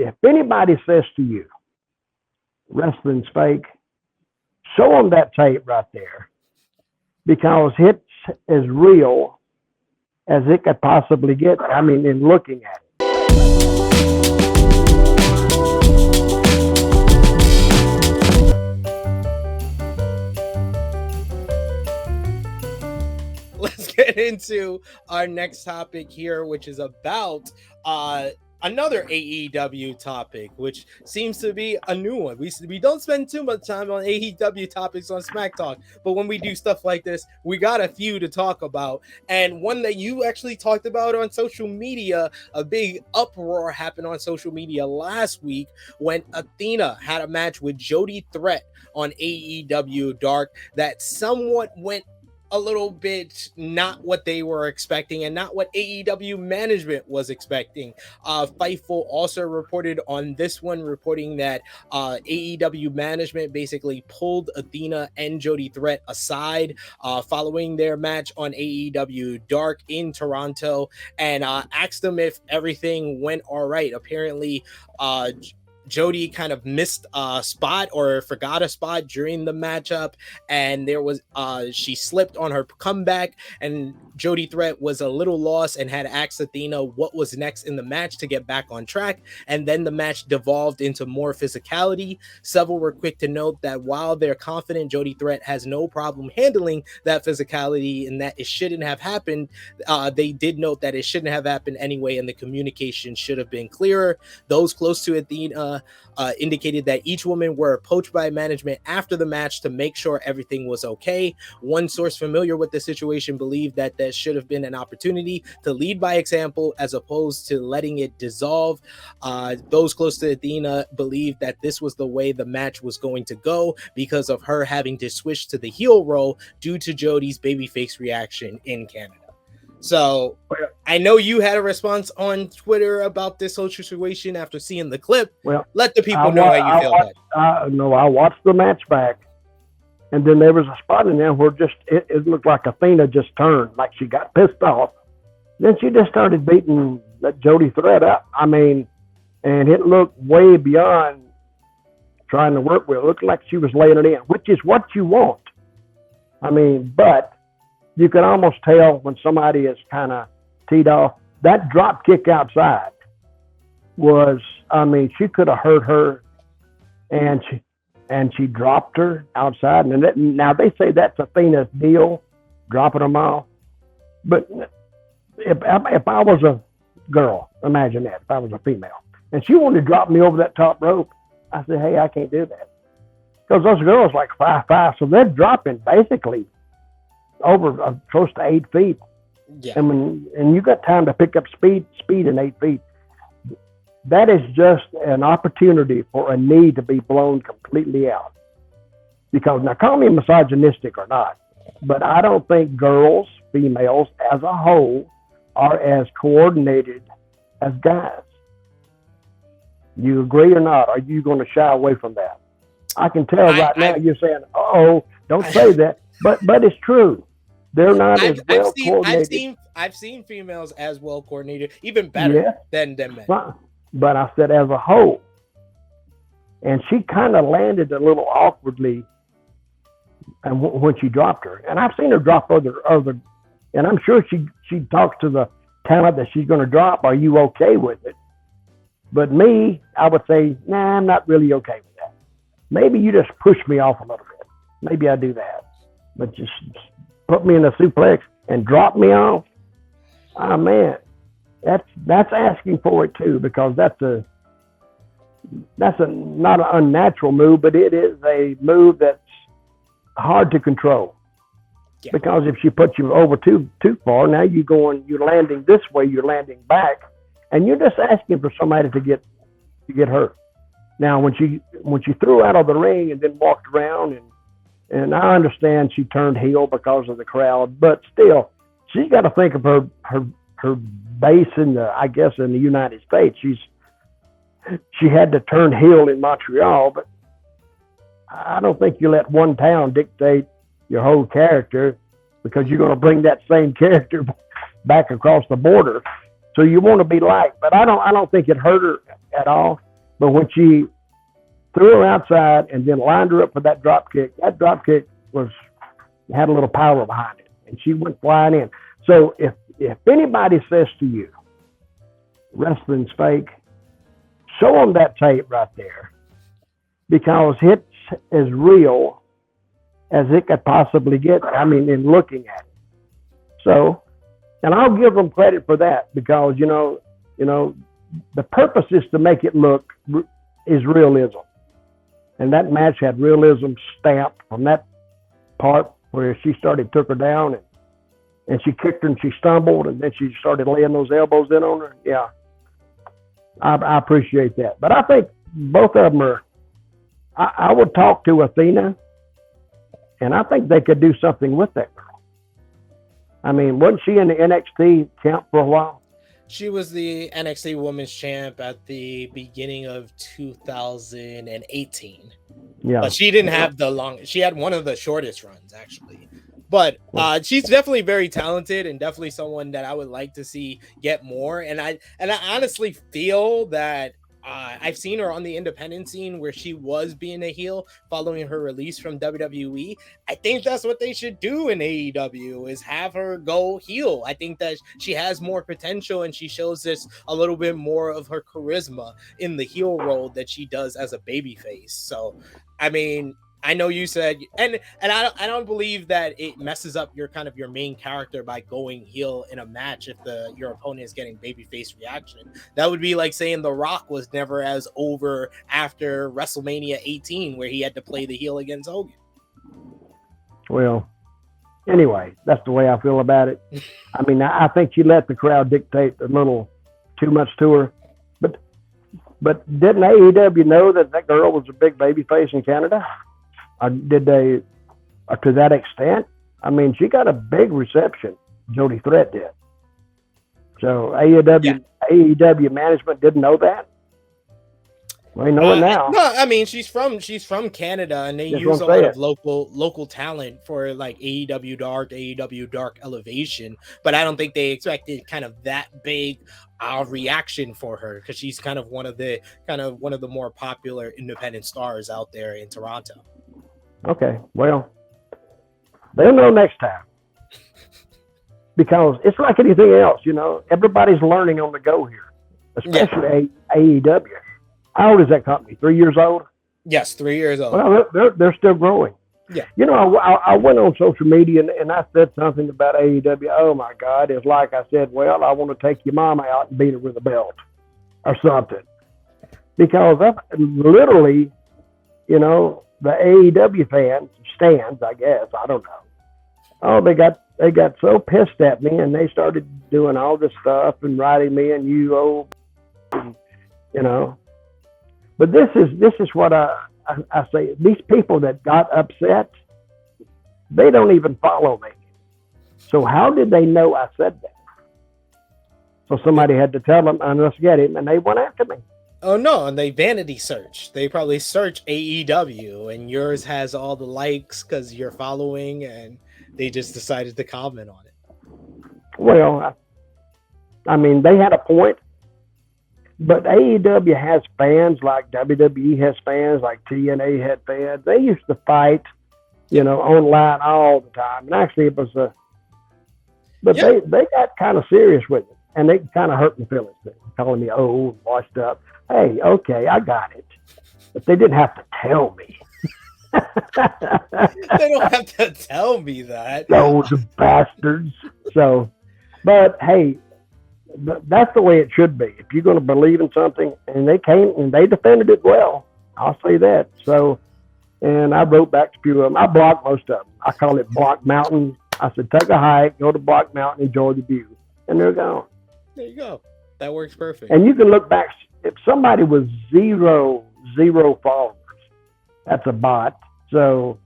if anybody says to you, wrestling's fake, show them that tape right there, because it's as real as it could possibly get. I mean, in looking at it. Let's get into our next topic here, which is about another AEW topic, which seems to be a new one. We don't spend too much time on AEW topics on Smack Talk, but when we do stuff like this, we got a few to talk about. And one that you actually talked about on social media, a big uproar happened on social media last week when Athena had a match with Jody Threat on AEW Dark that somewhat went a little bit not what they were expecting and not what AEW management was expecting. Fightful also reported on this one, reporting that AEW management basically pulled Athena and Jody Threat aside following their match on AEW Dark in Toronto, and asked them if everything went all right. Apparently, Jody kind of missed a spot or forgot a spot during the matchup, and there was she slipped on her comeback, and Jody Threat was a little lost and had asked Athena what was next in the match to get back on track, and then the match devolved into more physicality. Several were quick to note that while they're confident Jody Threat has no problem handling that physicality and that it shouldn't have happened, they did note that it shouldn't have happened anyway, and the communication should have been clearer. Those close to Athena indicated that each woman were approached by management after the match to make sure everything was okay. One source familiar with the situation believed that there should have been an opportunity to lead by example as opposed to letting it dissolve. Those close to Athena believed that this was the way the match was going to go because of her having to switch to the heel role due to Jody's babyface reaction in Canada. So I know you had a response on Twitter about this whole situation after seeing the clip. Well, let the people know how you feel. I watched the match back, and then there was a spot in there where it looked like Athena just turned, like she got pissed off. Then she just started beating that Jody Threat up. I mean, and it looked way beyond trying to work with. It looked like she was laying it in, which is what you want. I mean, but you can almost tell when somebody is kind of teed off. That drop kick outside was, I mean, she could have hurt her, and she dropped her outside. And now they say that's Athena's deal, dropping them off. But if I was a girl, imagine that, if I was a female, and she wanted to drop me over that top rope, I said, hey, I can't do that. Because those girls like 5'5", so they're dropping basically over close to 8 feet. Yeah. And you got time to pick up speed in 8 feet. That is just an opportunity for a knee to be blown completely out. Because now, call me misogynistic or not, but I don't think girls, females as a whole, are as coordinated as guys. You agree or not? Are you going to shy away from that? I can tell right now you're saying, "Oh, don't say that," but it's true. They're not as well coordinated. I've seen females as well coordinated, even better than men. But I said as a whole, and she kind of landed a little awkwardly, and when she dropped her, and I've seen her drop other, and I'm sure she talks to the talent that she's going to drop. Are you okay with it? But me, I would say, nah, I'm not really okay with that. Maybe you just push me off a little bit. Maybe I do that, but just put me in a suplex and drop me off. Oh man, that's asking for it too, because that's not an unnatural move, but it is a move that's hard to control. Yeah. Because if she puts you over too far, now you're landing this way, you're landing back, and you're just asking for somebody to get hurt. Now when she threw out of the ring and then walked around, and I understand she turned heel because of the crowd, but still, she's got to think of her base in the United States. She had to turn heel in Montreal, but I don't think you let one town dictate your whole character, because you're going to bring that same character back across the border. So you want to be liked, but I don't think it hurt her at all. But when she threw her outside and then lined her up for that drop kick had a little power behind it, and she went flying in. So if anybody says to you, wrestling's fake, show them that tape right there, because it's as real as it could possibly get. I mean, in looking at it. So, and I'll give them credit for that, because the purpose is to make it look is realism, and that match had realism stamped from that part where she took her down, and she kicked her and she stumbled, and then she started laying those elbows in on her. Yeah, I appreciate that. But I think both of them are. I would talk to Athena, and I think they could do something with that girl. I mean, wasn't she in the NXT camp for a while? She was the NXT Women's Champ at the beginning of 2018. Yeah, but she didn't have the long. She had one of the shortest runs, actually. But she's definitely very talented, and definitely someone that I would like to see get more. And I honestly feel that I've seen her on the independent scene where she was being a heel following her release from WWE. I think that's what they should do in AEW, is have her go heel. I think that she has more potential, and she shows this a little bit more of her charisma in the heel role that she does as a babyface. So, I mean, I know you said, and I don't believe that it messes up your main character by going heel in a match if your opponent is getting babyface reaction. That would be like saying The Rock was never as over after WrestleMania 18, where he had to play the heel against Hogan. Well, anyway, that's the way I feel about it. I mean, I think she let the crowd dictate a little too much to her, but didn't AEW know that girl was a big babyface in Canada? Did they, to that extent? I mean, she got a big reception. Jody Threat did. So AEW management didn't know that. Well, they know it now. No, I mean, she's from Canada, and they use a lot of local talent for like AEW Dark Elevation. But I don't think they expected kind of that big reaction for her, because she's kind of one of the more popular independent stars out there in Toronto. Okay, well, they'll know next time, because it's like anything else, everybody's learning on the go here, especially AEW. How old is that company? 3 years old? Yes, 3 years old. Well, they're still growing. Yeah. I went on social media and I said something about AEW. Oh my God. It's like I said, well, I want to take your mama out and beat her with a belt or something. Because that's literally, the AEW stands, I guess, I don't know. Oh, they got so pissed at me, and they started doing all this stuff and writing me and But this is what I say. These people that got upset, they don't even follow me. So how did they know I said that? So somebody had to tell them, and let's get him, and they went after me. Oh no, and they vanity search. They probably search AEW, and yours has all the likes because you're following, and they just decided to comment on it. Well, I mean, they had a point, but AEW has fans like WWE has fans, like TNA had fans. They used to fight, online all the time. And actually it was they got kind of serious with it, and they kind of hurt my feelings, calling me old, washed up. Hey, okay, I got it. But they didn't have to tell me. They don't have to tell me that. Those bastards. So, but hey, that's the way it should be. If you're going to believe in something, and they came and they defended it well, I'll say that. So, and I wrote back to a few of them. I blocked most of them. I call it Block Mountain. I said, take a hike, go to Block Mountain, enjoy the view. And they're gone. There you go. That works perfect. And you can look back. If somebody was zero followers, that's a bot. So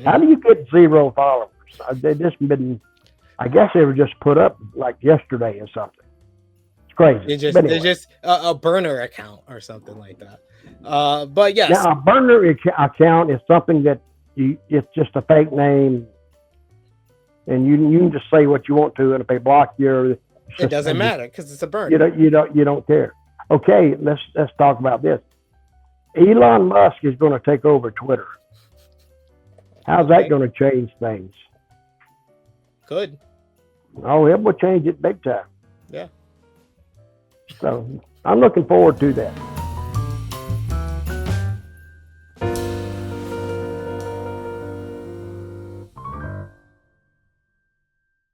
how do you get 0 followers? They just been, I guess they were just put up like yesterday or something. It's crazy. They're just a burner account or something like that. But yes. Now, a burner account is something that it's just a fake name, and you can just say what you want to, and if they block you, it doesn't matter because it's a burner. You don't care. Okay, let's talk about this. Elon Musk is going to take over Twitter. How's Okay. that going to change things? Could. Oh, it will change it big time. Yeah. So I'm looking forward to that.